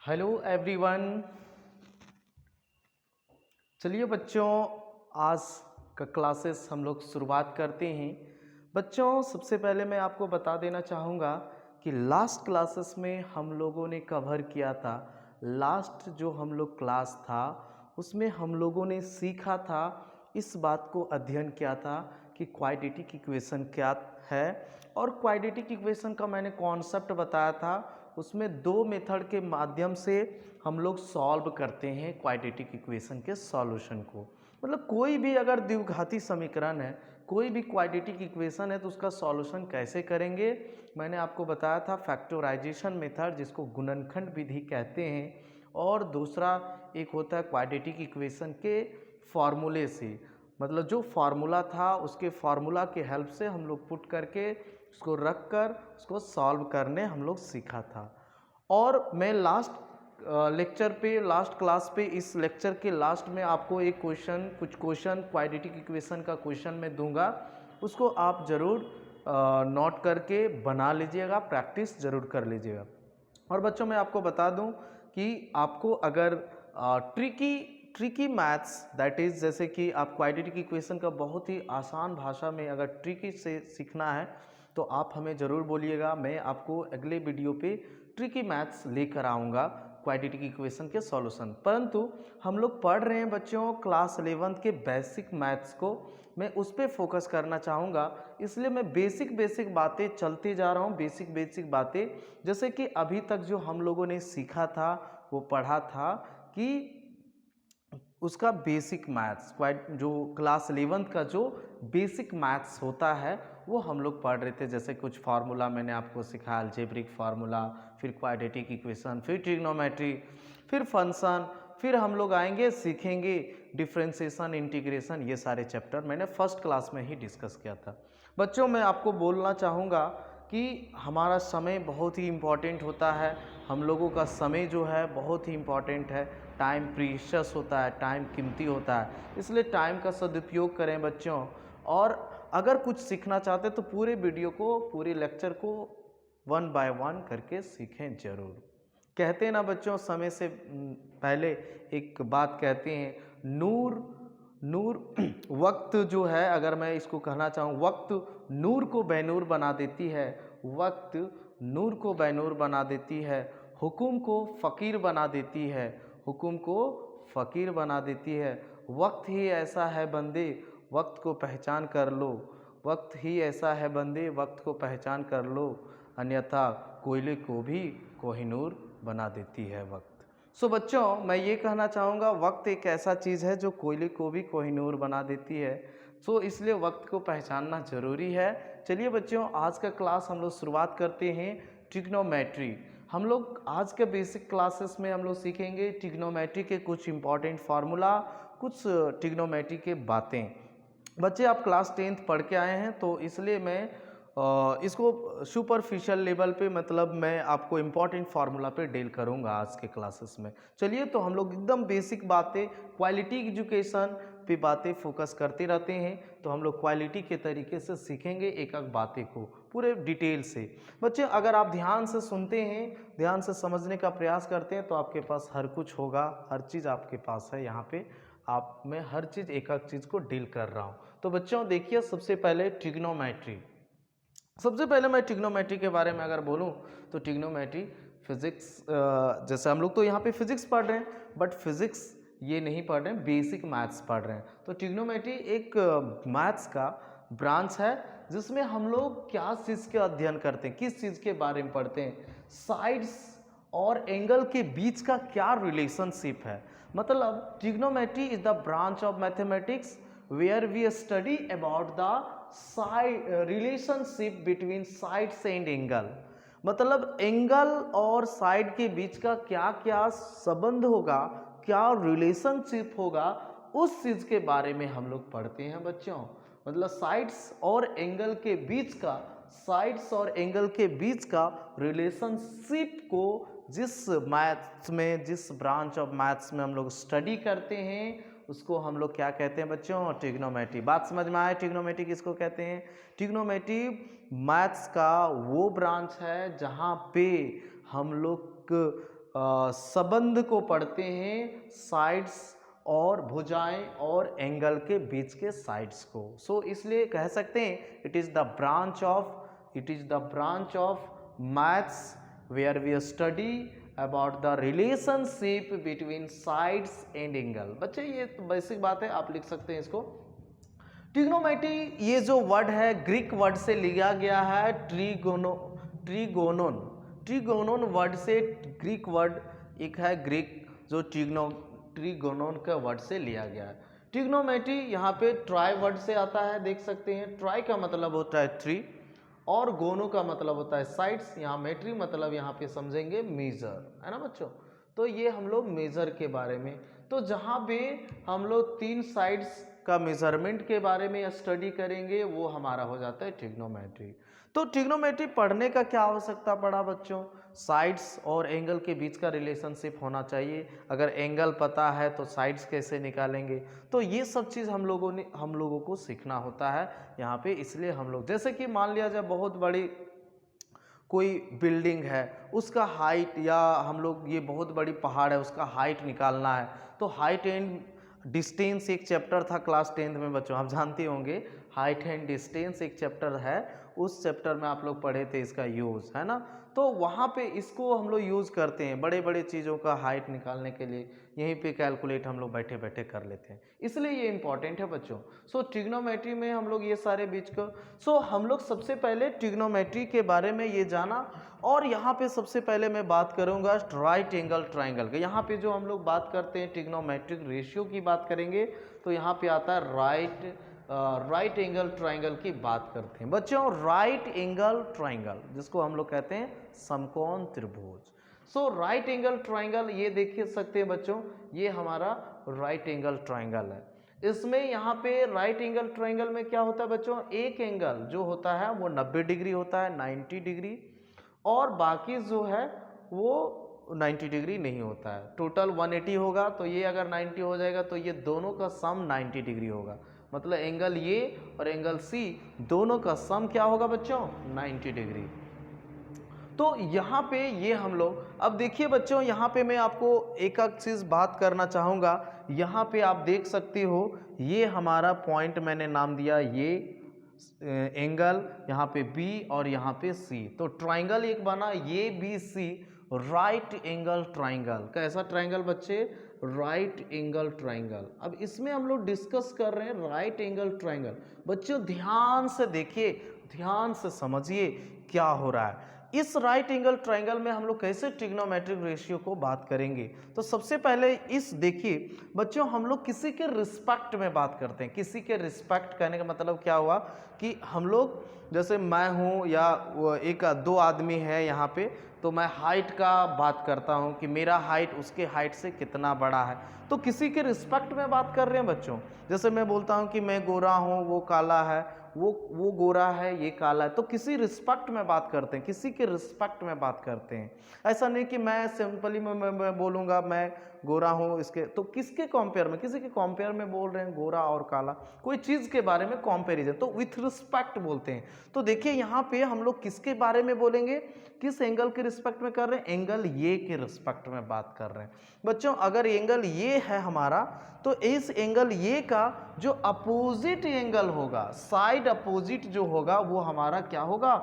Hello everyone. चलिए बच्चों, आज का क्लासेस हम लोग शुरुआत करते हैं। बच्चों, सबसे पहले मैं आपको बता देना चाहूँगा कि लास्ट क्लासेस में हम लोगों ने कवर किया था। लास्ट जो हम लोग क्लास था उसमें हम लोगों ने सीखा था, इस बात को अध्ययन किया था कि क्वाड्रेटिक इक्वेशन क्या है। और क्वाड्रेटिक इक्वेशन का मैंने कॉन्सेप्ट बताया था। उसमें दो मेथड के माध्यम से हम लोग सॉल्व करते हैं क्वाड्रेटिक इक्वेशन के सॉल्यूशन को। मतलब कोई भी अगर द्विघाती समीकरण है, कोई भी क्वाड्रेटिक इक्वेशन है, तो उसका सॉल्यूशन कैसे करेंगे मैंने आपको बताया था। फैक्टराइजेशन मेथड, जिसको गुणनखंड विधि कहते हैं, और दूसरा एक होता है क्वाड्रेटिक इक्वेशन के फॉर्मूले से। मतलब जो फार्मूला था उसके फार्मूला के हेल्प से हम लोग पुट करके उसको रख कर उसको सॉल्व करने हम लोग सीखा था। और मैं लास्ट लेक्चर पे, लास्ट क्लास पे, इस लेक्चर के लास्ट में आपको एक क्वेश्चन, कुछ क्वेश्चन क्वाड्रेटिक इक्वेशन का क्वेश्चन मैं दूंगा, उसको आप ज़रूर नोट करके बना लीजिएगा, प्रैक्टिस ज़रूर कर लीजिएगा। और बच्चों, मैं आपको बता दूं कि आपको अगर ट्रिकी मैथ्स, दैट इज़ जैसे कि आप क्वाड्रेटिक इक्वेशन का बहुत ही आसान भाषा में अगर ट्रिकी से सीखना है तो आप हमें ज़रूर बोलिएगा। मैं आपको अगले वीडियो पे ट्रिकी मैथ्स लेकर आऊँगा क्वाड्रेटिक इक्वेशन के सॉल्यूशन। परंतु हम लोग पढ़ रहे हैं बच्चों क्लास 11th के बेसिक मैथ्स को, मैं उस पर फोकस करना चाहूँगा। इसलिए मैं बेसिक बातें चलते जा रहा हूँ, बेसिक बातें, जैसे कि अभी तक जो हम लोगों ने सीखा था, वो पढ़ा था कि उसका बेसिक मैथ्स, जो क्लास 11th का जो बेसिक मैथ्स होता है वो हम लोग पढ़ रहे थे। जैसे कुछ फार्मूला मैंने आपको सिखाया, अलजेब्रिक फार्मूला, फिर क्वाड्रेटिक इक्वेशन, फिर ट्रिग्नोमेट्री, फिर फंक्शन, फिर हम लोग आएंगे सीखेंगे डिफरेंशिएशन, इंटीग्रेशन। ये सारे चैप्टर मैंने फर्स्ट क्लास में ही डिस्कस किया था। बच्चों, मैं आपको बोलना चाहूँगा कि हमारा समय बहुत ही इम्पॉर्टेंट होता है। हम लोगों का समय जो है बहुत ही इम्पॉर्टेंट है। टाइम प्रीशियस होता है, टाइम कीमती होता है, इसलिए टाइम का सदुपयोग करें बच्चों। और अगर कुछ सीखना चाहते हैं तो पूरे वीडियो को, पूरे लेक्चर को 1 बाय 1 करके सीखें जरूर। कहते हैं ना बच्चों, समय से पहले एक बात कहते हैं, नूर नूर वक्त जो है, अगर मैं इसको कहना चाहूँ, वक्त नूर को बैनूर बना देती है, वक्त नूर को बैनूर बना देती है, हुकुम को फ़कीर बना देती है, हुकुम को फ़कीर बना देती है। वक्त ही ऐसा है बंदे, वक्त को पहचान कर लो, वक्त ही ऐसा है बंदे, वक्त को पहचान कर लो, अन्यथा कोयले को भी कोहिनूर बना देती है वक्त। सो बच्चों, मैं ये कहना चाहूँगा, वक्त एक ऐसा चीज़ है जो कोयले को भी कोहिनूर बना देती है। सो इसलिए वक्त को पहचानना ज़रूरी है। चलिए बच्चों, आज का क्लास हम लोग शुरुआत करते हैं ट्रिग्नोमेट्री। हम लोग आज के बेसिक क्लासेस में हम लोग सीखेंगे ट्रिग्नोमेट्री के कुछ इंपॉर्टेंट फार्मूला, कुछ ट्रिग्नोमेट्री के बातें। बच्चे, आप क्लास 10th पढ़ के आए हैं, तो इसलिए मैं इसको सुपरफिशियल लेवल पे, मतलब मैं आपको इम्पॉर्टेंट फार्मूला पे डील करूंगा आज के क्लासेस में। चलिए, तो हम लोग एकदम बेसिक बातें, क्वालिटी एजुकेशन पे बातें फोकस करते रहते हैं, तो हम लोग क्वालिटी के तरीके से सीखेंगे एक एक बातें को पूरे डिटेल से। बच्चे, अगर आप ध्यान से सुनते हैं, ध्यान से समझने का प्रयास करते हैं, तो आपके पास हर कुछ होगा, हर चीज़ आपके पास है। यहाँ पे आप, मैं हर चीज़ एक एक चीज़ को डील कर रहा हूँ। तो बच्चों देखिए, सबसे पहले ट्रिग्नोमेट्री। सबसे पहले मैं ट्रिग्नोमेट्री के बारे में अगर बोलूं तो ट्रिग्नोमेट्री फिजिक्स, जैसे हम लोग तो यहाँ पे फिजिक्स पढ़ रहे हैं, बट फिजिक्स ये नहीं पढ़ रहे हैं, बेसिक मैथ्स पढ़ रहे हैं। तो ट्रिग्नोमेट्री एक मैथ्स का ब्रांच है जिसमें हम लोग क्या चीज़ के अध्ययन करते हैं, किस चीज़ के बारे में पढ़ते हैं, साइड्स और एंगल के बीच का क्या रिलेशनशिप है। मतलब trigonometry is the branch of mathematics where we study about the side relationship between sides and angle. मतलब एंगल और साइड के बीच का क्या क्या संबंध होगा, क्या रिलेशनशिप होगा, उस चीज के बारे में हम लोग पढ़ते हैं बच्चों। मतलब साइड्स और एंगल के बीच का, साइड्स और एंगल के बीच का रिलेशनशिप को जिस मैथ्स में, जिस ब्रांच ऑफ मैथ्स में हम लोग स्टडी करते हैं, उसको हम लोग क्या कहते हैं बच्चों? ट्रिग्नोमेट्री। बात समझ में आए? ट्रिग्नोमेट्री किसको कहते हैं? ट्रिग्नोमेट्री मैथ्स का वो ब्रांच है जहाँ पे हम लोग संबंध को पढ़ते हैं, साइड्स और भुजाएं और एंगल के बीच के साइड्स को। सो इसलिए कह सकते हैं it is the branch of maths where we study about the relationship between sides and angle. बच्चे ये तो बेसिक बात है, आप लिख सकते हैं इसको। ट्रिग्नोमेट्री ये जो वर्ड है ग्रीक वर्ड से लिया गया है, ट्रिगोनोन वर्ड से, ग्रीक वर्ड एक है ग्रीक जो ट्रिगोनोन का वर्ड से लिया गया है। ट्रिग्नोमेट्री यहाँ पे ट्राई वर्ड से आता है, देख सकते हैं। ट्राई का मतलब होता है थ्री और गोनो का मतलब होता है साइड्स। यहाँ मेट्री मतलब यहाँ पे समझेंगे मेजर, है ना बच्चों। तो ये हम लोग मेजर के बारे में, तो जहाँ पे हम लोग तीन साइड्स का मेजरमेंट के बारे में स्टडी करेंगे वो हमारा हो जाता है ट्रिग्नोमेट्री। तो ट्रिग्नोमेट्री पढ़ने का क्या आवश्यकता पड़ा बच्चों? साइड्स और एंगल के बीच का रिलेशनशिप होना चाहिए। अगर एंगल पता है तो साइड्स कैसे निकालेंगे? तो ये सब चीज़ हम लोगों को सीखना होता है यहाँ पे। इसलिए हम लोग, जैसे कि मान लिया जाए बहुत बड़ी कोई बिल्डिंग है, उसका हाइट, या हम लोग ये बहुत बड़ी पहाड़ है उसका हाइट निकालना है, तो हाइट एंड डिस्टेंस एक चैप्टर था क्लास 10th में बच्चों, आप जानते होंगे। हाइट एंड डिस्टेंस एक चैप्टर है, उस चैप्टर में आप लोग पढ़े थे इसका यूज़, है ना। तो वहाँ पे इसको हम लोग यूज़ करते हैं बड़े बड़े चीज़ों का हाइट निकालने के लिए। यहीं पे कैलकुलेट हम लोग बैठे बैठे कर लेते हैं, इसलिए ये इंपॉर्टेंट है बच्चों। सो ट्रिग्नोमेट्री में हम लोग ये सारे बीच को, सो हम लोग सबसे पहले ट्रिग्नोमेट्री के बारे में ये जाना। और यहाँ पे सबसे पहले मैं बात करूँगा राइट एंगल ट्राइंगल के। यहाँ पे जो हम लोग बात करते हैं ट्रिग्नोमेट्रिक रेशियो की बात करेंगे, तो यहाँ पे आता है राइट एंगल ट्राइंगल की बात करते हैं बच्चों। राइट एंगल ट्राइंगल जिसको हम लोग कहते हैं समकोण त्रिभुज। सो राइट एंगल ट्राइंगल ये देख सकते हैं बच्चों, ये हमारा राइट एंगल ट्राइंगल है। इसमें यहाँ पे राइट एंगल ट्राइंगल में क्या होता है बच्चों, एक एंगल जो होता है वो 90 डिग्री होता है, 90 डिग्री, और बाकी जो है वो 90 डिग्री नहीं होता है। टोटल 180 होगा, तो ये अगर 90 हो जाएगा तो ये दोनों का सम 90 डिग्री होगा। मतलब एंगल ये और एंगल सी दोनों का सम क्या होगा बच्चों, 90 डिग्री। तो यहाँ पे ये हम लोग, अब देखिए बच्चों यहाँ पे मैं आपको एक एक चीज़ बात करना चाहूँगा। यहाँ पे आप देख सकते हो ये हमारा पॉइंट मैंने नाम दिया ये एंगल, यहाँ पे बी और यहाँ पे सी। तो ट्राइंगल एक बना ये B C, right angle triangle. कैसा ट्राइंगल बच्चे, राइट एंगल ट्राइंगल। अब इसमें हम लोग डिस्कस कर रहे हैं राइट एंगल ट्राइंगल। बच्चों ध्यान से देखिए, ध्यान से समझिए क्या हो रहा है। इस राइट एंगल ट्राइंगल में हम लोग कैसे ट्रिग्नोमेट्रिक रेशियो को बात करेंगे। तो सबसे पहले इस देखिए बच्चों, हम लोग किसी के रिस्पेक्ट में बात करते हैं। किसी के रिस्पेक्ट कहने का मतलब क्या हुआ कि हम लोग, जैसे मैं हूँ या एक दो आदमी है यहाँ पे, तो मैं हाइट का बात करता हूँ कि मेरा हाइट उसके हाइट से कितना बड़ा है। तो किसी के रिस्पेक्ट में बात कर रहे हैं बच्चों। जैसे मैं बोलता हूँ कि मैं गोरा हूँ, वो काला है, वो गोरा है, ये काला है, तो किसी रिस्पेक्ट में बात करते हैं, किसी के रिस्पेक्ट में बात करते हैं। ऐसा नहीं कि मैं सिंपली मैं बोलूँगा मैं गोरा हूँ इसके, तो किसके कंपेयर में, किसी के कंपेयर में बोल रहे हैं गोरा और काला, कोई चीज़ के बारे में कंपैरिजन, तो विथ रिस्पेक्ट बोलते हैं। तो देखिए यहाँ पे हम लोग किसके बारे में बोलेंगे, किस एंगल के रिस्पेक्ट में कर रहे हैं, एंगल ये के रिस्पेक्ट में बात कर रहे हैं बच्चों। अगर एंगल ये है हमारा, तो इस एंगल ये का जो अपोजिट एंगल होगा, साइड अपोजिट जो होगा वो हमारा क्या होगा,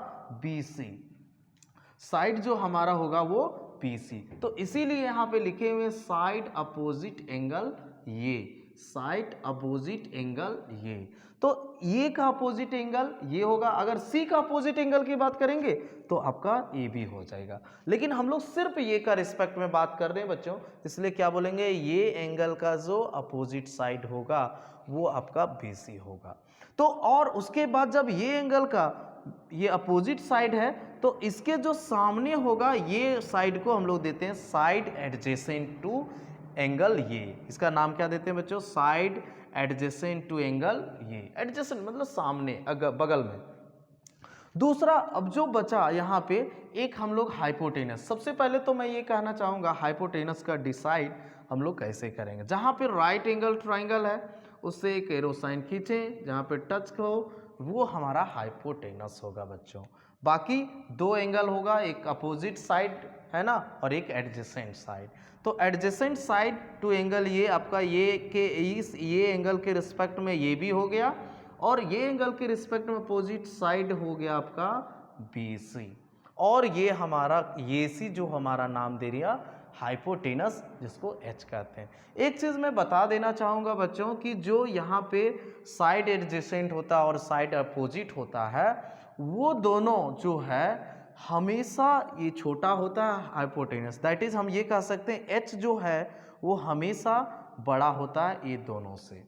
BC। साइड जो हमारा होगा वो BC। तो इसीलिए यहाँ पे लिखे हुए साइड अपोजिट एंगल ये, साइड अपोजिट एंगल ये। तो ये का अपोजिट एंगल ये होगा। अगर C का अपोजिट एंगल की बात करेंगे तो आपका AB हो जाएगा। लेकिन हम लोग सिर्फ ये का रिस्पेक्ट में बात कर रहे हैं बच्चों, इसलिए क्या बोलेंगे, ये एंगल का जो अपोजिट साइड होगा वो आपका BC होगा। तो और उसके बाद जब ये एंगल का ये अपोजिट साइड है, तो इसके जो सामने होगा ये साइड को हम लोग देते हैं साइड एडजेसेंट टू एंगल ये। इसका नाम क्या देते हैं बच्चों, साइड एडजेसेंट टू एंगल ये। एडजेसेंट मतलब सामने, बगल में। दूसरा, अब जो बचा यहाँ पे एक हम लोग हाइपोटेनस। सबसे पहले तो मैं ये कहना चाहूँगा हाइपोटेनस का डिसाइड हम लोग कैसे करेंगे। जहाँ पे राइट एंगल ट्राइंगल है उससे एक एरो साइन खींचें, जहाँ पे टच हो वो हमारा हाइपोटेनस होगा बच्चों। बाकी दो एंगल होगा, एक अपोजिट साइड है ना और एक एडजेसेंट साइड। तो एडजेसेंट साइड टू एंगल ये आपका ये के इस ये एंगल के रिस्पेक्ट में ये भी हो गया और ये एंगल के रिस्पेक्ट में अपोजिट साइड हो गया आपका BC। और ये हमारा ये सी जो हमारा नाम दे दिया हाइपोटेनस, जिसको H कहते हैं। एक चीज़ मैं बता देना चाहूँगा बच्चों कि जो यहाँ पे साइड एडजेसेंट होता है और साइड अपोजिट होता है, वो दोनों जो है हमेशा ये छोटा होता है हाइपोटेनस, दैट इज हम ये कह सकते हैं H जो है वो हमेशा बड़ा होता है ये दोनों से।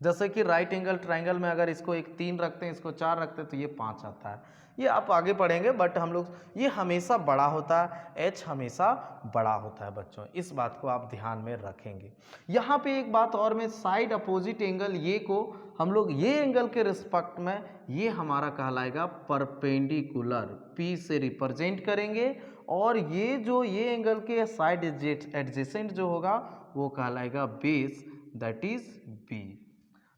जैसे कि राइट एंगल ट्रायंगल में अगर इसको एक 3 रखते हैं, इसको 4 रखते हैं तो ये 5 आता है। ये आप आगे पढ़ेंगे, बट हम लोग ये हमेशा बड़ा होता है, H हमेशा बड़ा होता है बच्चों, इस बात को आप ध्यान में रखेंगे। यहाँ पे एक बात और में साइड अपोजिट एंगल ये को हम लोग ये एंगल के रिस्पेक्ट में ये हमारा कहलाएगा परपेंडिकुलर, P से रिप्रेजेंट करेंगे और ये जो ये एंगल के साइड एडजेसेंट जो होगा वो कहलाएगा बेस, दैट इज B।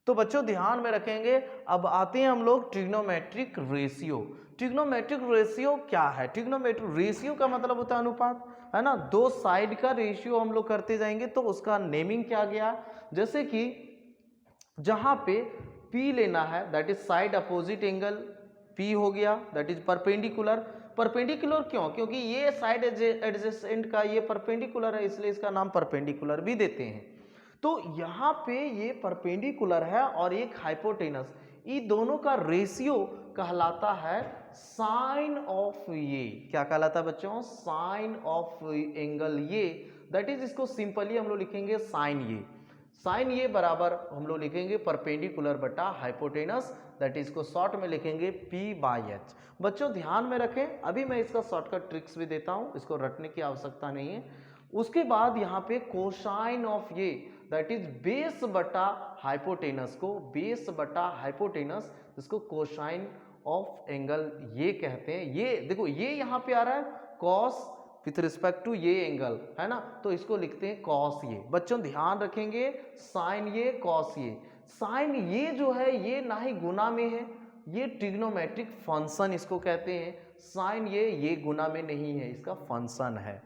तो बच्चों ध्यान में रखेंगे। अब आते हैं हम लोग ट्रिग्नोमेट्रिक रेशियो। ट्रिग्नोमेट्रिक रेशियो क्या है? ट्रिग्नोमेट्रिक रेशियो का मतलब होता है अनुपात, है ना, दो साइड का रेशियो हम लोग करते जाएंगे तो उसका नेमिंग क्या गया, जैसे कि जहां पे P लेना है that is side opposite angle P हो गया, दैट इज परपेंडिकुलर। परपेंडिकुलर क्यों? क्योंकि ये साइड एडजेसेंट का ये परपेंडिकुलर है, इसलिए इसका नाम परपेंडिकुलर भी देते हैं। तो यहाँ पे ये परपेंडिकुलर है और एक हाइपोटेनस, ये दोनों का रेशियो कहलाता है साइन ऑफ ये। क्या कहलाता है बच्चों? साइन ऑफ एंगल ये, दैट इज इसको सिंपली हम लोग लिखेंगे साइन ये। साइन ये बराबर हम लोग लिखेंगे परपेंडिकुलर बटा हाइपोटेनस, दैट इज को शॉर्ट में लिखेंगे P/H। बच्चों ध्यान में रखें, अभी मैं इसका शॉर्टकट ट्रिक्स भी देता हूं, इसको रटने की आवश्यकता नहीं है। उसके बाद यहाँ पे कोसाइन ऑफ ये, दैट इज बेस बटा हाइपोटेनस को, बेस बटा हाइपोटेनस, इसको कोसाइन ऑफ एंगल ये कहते हैं। ये देखो ये यहाँ पे आ रहा है कॉस विथ रिस्पेक्ट टू ये एंगल, है ना, तो इसको लिखते हैं कॉस ये। बच्चों ध्यान रखेंगे साइन ये कॉस ये। साइन ये जो है ये ना ही गुना में है, ये ट्रिग्नोमेट्रिक फंक्शन इसको कहते हैं। साइन ये गुना में नहीं है, इसका फंक्शन है,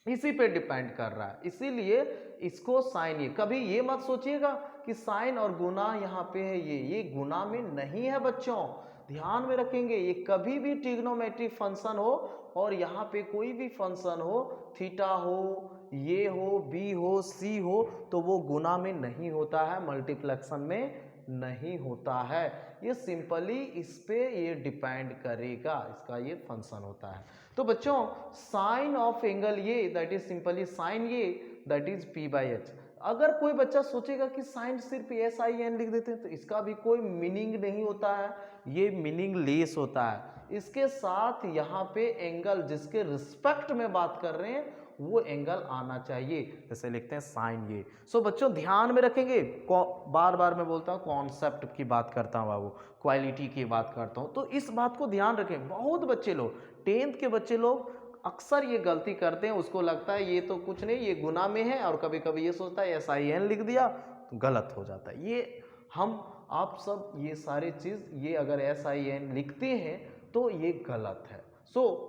इसी पे डिपेंड कर रहा है, इसीलिए इसको साइन ये। कभी ये मत सोचिएगा कि साइन और गुना यहाँ पे है, ये गुना में नहीं है बच्चों, ध्यान में रखेंगे। ये कभी भी ट्रिग्नोमेट्रिक फंक्शन हो और यहाँ पे कोई भी फंक्शन हो, थीटा हो, ये हो, बी हो, सी हो, तो वो गुना में नहीं होता है, मल्टीप्लेक्शन में नहीं होता है। ये सिंपली इस पे ये डिपेंड करेगा, इसका ये फंक्शन होता है। तो बच्चों साइन ऑफ एंगल ये, दैट इज सिंपली साइन ये, दैट इज P/H। अगर कोई बच्चा सोचेगा कि साइन सिर्फ SIN लिख देते हैं तो इसका भी कोई मीनिंग नहीं होता है, ये मीनिंग लेस होता है। इसके साथ यहाँ पे एंगल जिसके रिस्पेक्ट में बात कर रहे हैं वो एंगल आना चाहिए, जैसे लिखते हैं साइन ये। सो बच्चों ध्यान में रखेंगे, बार बार मैं बोलता हूँ कॉन्सेप्ट की बात करता हूँ बाबू, क्वालिटी की बात करता हूँ, तो इस बात को ध्यान रखें। बहुत बच्चे लोग 10th के बच्चे लोग अक्सर ये गलती करते हैं, उसको लगता है ये तो कुछ नहीं, ये गुना में है, और कभी कभी ये सोचता है SIN लिख दिया तो गलत हो जाता है। ये हम आप सब ये सारे चीज़ ये अगर SIN लिखते हैं तो ये गलत है। सो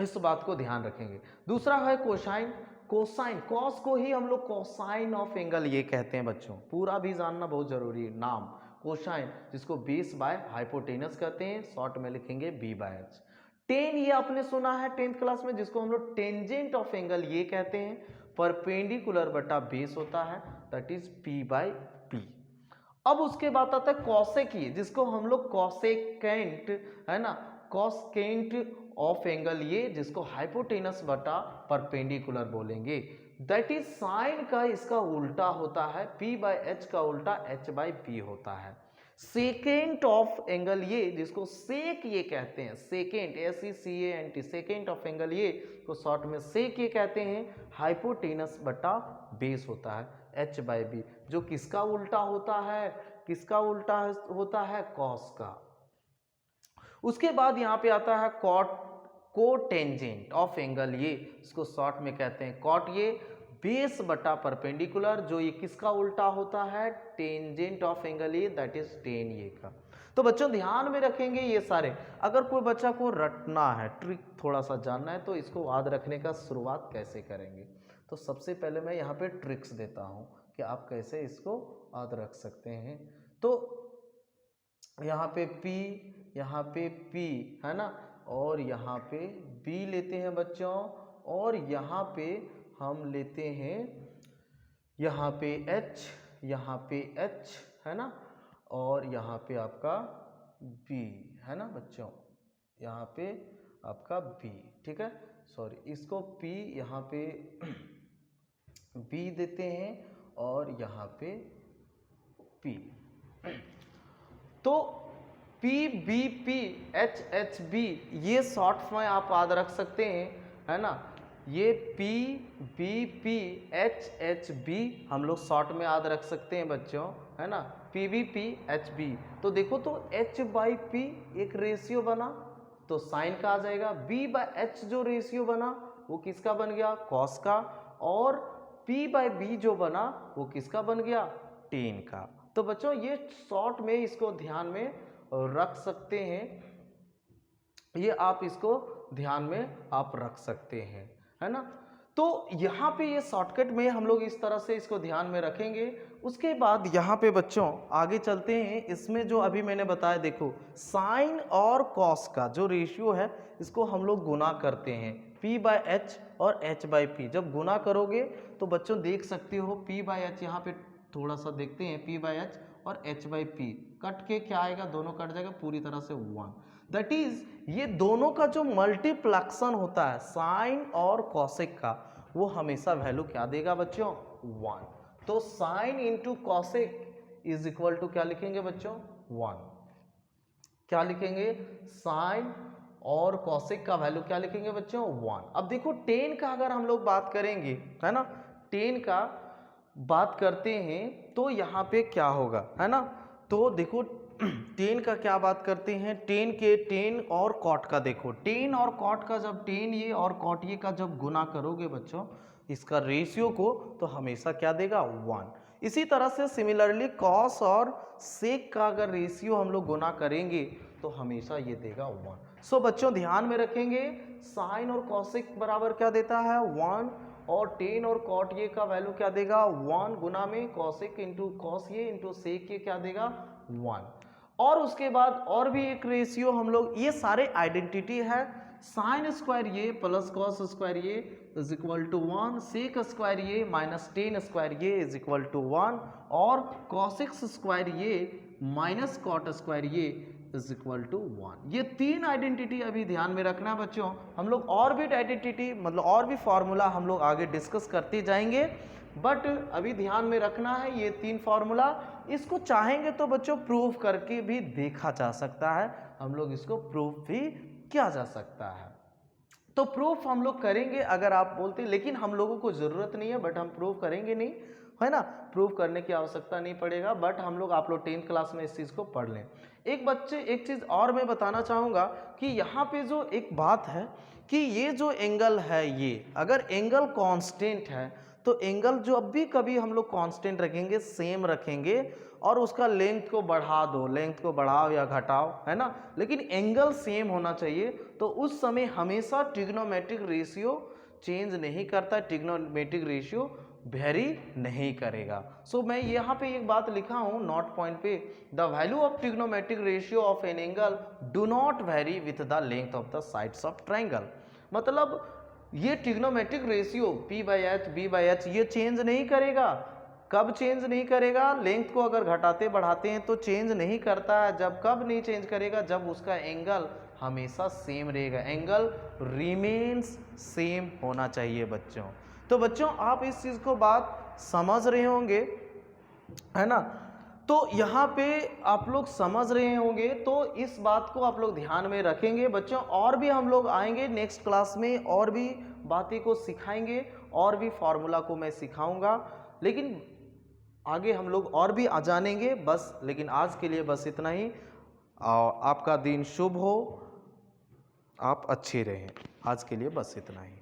इस बात को ध्यान रखेंगे। दूसरा है कोसाइन। कोसाइन, कॉस को ही हम लोग कोसाइन ऑफ एंगल ये कहते हैं बच्चों, पूरा भी जानना बहुत जरूरी है नाम। कोसाइन जिसको बेस बाय हाइपोटेनस कहते हैं, शॉर्ट में लिखेंगे B/H। टेन ये आपने सुना है 10th क्लास में, जिसको हम लोग टेंजेंट ऑफ एंगल ये कहते हैं, परपेंडिकुलर बटा बेस होता है, दैट इज P/P। अब उसके बाद आता है कॉसेक ये, जिसको हम लोग कॉसेकेंट, है ना, कॉसेकेंट ऑफ एंगल ये, जिसको हाइपोटेनस बटा परपेंडिकुलर बोलेंगे, दैट इज साइन का इसका उल्टा होता है, P/H का उल्टा H/P होता है। सेकेंट ऑफ एंगल ये, जिसको सेक ये कहते हैं, secant SECANT, secant of angle ये को शॉर्ट में सेक ये कहते हैं, हाइपोटेनस बटा बेस होता है H/B, जो किसका उल्टा होता है? किसका उल्टा होता है? कॉस का। उसके बाद यहाँ पे आता है कोटेंजेंट ऑफ एंगल ये, इसको शॉर्ट में कहते हैं कॉट ये, बेस बटा परपेंडिकुलर, जो ये किसका उल्टा होता है, tangent of angle A, that is tan A का। तो बच्चों ध्यान में रखेंगे ये सारे। अगर कोई बच्चा को रटना है, ट्रिक थोड़ा सा जानना है, तो इसको याद रखने का शुरुआत कैसे करेंगे। तो सबसे पहले मैं यहाँ पे ट्रिक्स देता हूँ कि आप कैसे इसको याद रख सकते हैं। तो यहाँ पे P, यहाँ पे P है ना, और यहाँ पे B लेते हैं बच्चों, और यहाँ पे हम लेते हैं यहाँ पे H, यहाँ पे H है ना, और यहाँ पे आपका B है ना बच्चों, यहाँ पे आपका B, ठीक है, सॉरी इसको P यहाँ पे B देते हैं और यहाँ पे P। तो P B P H H B ये शॉर्ट में आप याद रख सकते हैं, है ना। ये P B P H H B हम लोग शॉर्ट में याद रख सकते हैं बच्चों, है ना, P B P H B। तो देखो तो H बाई P एक रेशियो बना तो साइन का आ जाएगा, B बाई H जो रेशियो बना वो किसका बन गया, कॉस का, और P बाई B जो बना वो किसका बन गया, टेन का। तो बच्चों ये शॉर्ट में इसको ध्यान में रख सकते हैं, ये आप इसको ध्यान में आप रख सकते हैं, है ना। तो यहाँ पे ये शॉर्टकट में हम लोग इस तरह से इसको ध्यान में रखेंगे। उसके बाद यहाँ पे बच्चों आगे चलते हैं। इसमें जो अभी मैंने बताया, देखो साइन और कॉस का जो रेशियो है इसको हम लोग गुना करते हैं, P बाय H और H बाई P। जब गुना करोगे तो बच्चों देख सकते हो P बाय H, यहाँ पे थोड़ा सा देखते हैं, P बाय H और H बाई P कट के क्या आएगा, दोनों कट जाएगा पूरी तरह से 1। दैट इज ये दोनों का जो मल्टीप्लेक्शन होता है साइन और कॉसेक का, वो हमेशा वैल्यू क्या देगा बच्चों, 1। तो sine into cosec is equal to क्या लिखेंगे बच्चों, 1। क्या लिखेंगे, साइन और कॉसेक का वैल्यू क्या लिखेंगे बच्चों, 1। अब देखो टेन का अगर हम लोग बात करेंगे, है ना, टेन का बात करते हैं तो यहाँ पे क्या होगा, है ना। तो देखो टेन का क्या बात करते हैं, टेन के टेन और कॉट का, देखो टेन और कॉट का जब टेन ये और कॉट ये का जब गुना करोगे बच्चों इसका रेशियो को, तो हमेशा क्या देगा, 1। इसी तरह से सिमिलरली कॉस और सेक का अगर रेशियो हम लोग गुना करेंगे तो हमेशा ये देगा 1। सो बच्चों ध्यान में रखेंगे, साइन और कॉसेक बराबर क्या देता है, 1, और टेन और कॉट ये का वैल्यू क्या देगा, 1 गुना में कॉसेक इंटू कॉस ये इंटू सेक ये क्या देगा, 1। और उसके बाद और भी एक रेशियो हम लोग, ये सारे आइडेंटिटी है, साइन स्क्वायर ये प्लस कॉस स्क्वायर ये is equal to 1, sec square ये माइनस टेन स्क्वायर ये इज इक्वल टू 1, और कॉसिक्स स्क्वायर ये माइनस कॉट स्क्वायर ये इज इक्वल टू 1। ये तीन आइडेंटिटी अभी ध्यान में रखना है बच्चों। हम लोग और भी आइडेंटिटी मतलब और भी फॉर्मूला हम लोग आगे डिस्कस करते जाएंगे, बट अभी ध्यान में रखना है ये तीन फॉर्मूला। इसको चाहेंगे तो बच्चों प्रूव करके भी देखा जा सकता है, हम लोग इसको प्रूव भी किया जा सकता है। तो प्रूफ हम लोग करेंगे अगर आप बोलते, लेकिन हम लोगों को ज़रूरत नहीं है, बट हम प्रूव करेंगे नहीं, है ना, प्रूव करने की आवश्यकता नहीं पड़ेगा, बट हम लोग आप लोग 10th क्लास में इस चीज़ को पढ़ लें। एक चीज़ और मैं बताना चाहूँगा कि यहाँ पे जो एक बात है कि ये जो एंगल है, ये अगर एंगल कांस्टेंट है तो एंगल जो अब भी कभी हम लोग कांस्टेंट रखेंगे, सेम रखेंगे, और उसका लेंथ को बढ़ा दो, लेंथ को बढ़ाओ या घटाओ, है ना, लेकिन एंगल सेम होना चाहिए। तो उस समय हमेशा ट्रिग्नोमेट्रिक रेशियो चेंज नहीं करता, ट्रिग्नोमेट्रिक रेशियो वेरी नहीं करेगा। सो मैं यहाँ पे एक बात लिखा हूँ नोट पॉइंट पे, the value of trigonometric ratio of an angle do not very with the length of the sides of triangle. मतलब ये trigonometric ratio P by H B by H ये चेंज नहीं करेगा। कब चेंज नहीं करेगा, length को अगर घटाते बढ़ाते हैं तो चेंज नहीं करता है। जब कब नहीं चेंज करेगा, जब उसका एंगल हमेशा सेम रहेगा, एंगल रिमेन्स सेम होना चाहिए बच्चों। तो बच्चों आप इस चीज़ को बात समझ रहे होंगे, है ना। तो यहाँ पे आप लोग समझ रहे होंगे, तो इस बात को आप लोग ध्यान में रखेंगे बच्चों। और भी हम लोग आएंगे नेक्स्ट क्लास में, और भी बातें को सिखाएंगे, और भी फार्मूला को मैं सिखाऊंगा, लेकिन आगे हम लोग और भी जानेंगे बस। लेकिन आज के लिए बस इतना ही। आपका दिन शुभ हो, आप अच्छे रहें। आज के लिए बस इतना ही।